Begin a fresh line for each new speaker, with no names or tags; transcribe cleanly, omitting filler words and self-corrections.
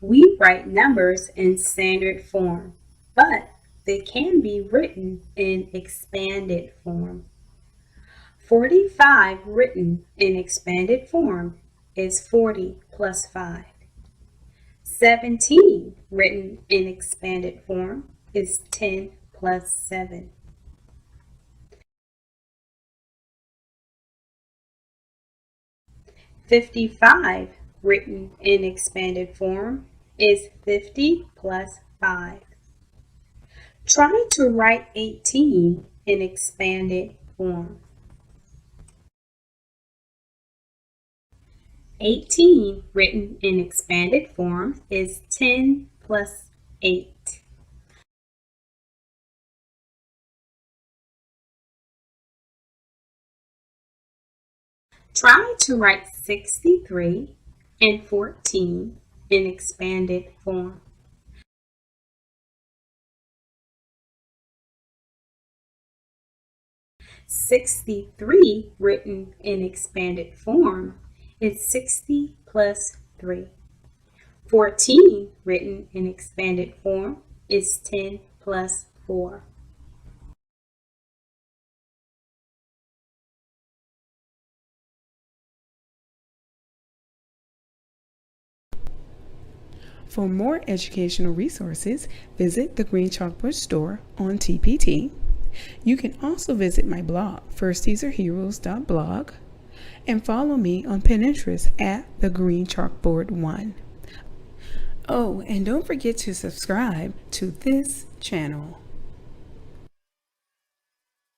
We write numbers in standard form, but they can be written in expanded form. 45 written in expanded form is 40 plus 5. 17 written in expanded form is 10 plus 7. 55 written in expanded form is 50 plus 5. Try to write 18 in expanded form. 18 written in expanded form is 10 plus 8. Try to write 63 and 14 in expanded form. 63 written in expanded form is 60 plus 3. 14 written in expanded form is 10 plus 4.
For more educational resources, visit the Green Chalkboard store on TPT. You can also visit my blog, firstteaserheroes.blog, and follow me on Pinterest at the Green Chalkboard 1. Oh, and don't forget to subscribe to this channel.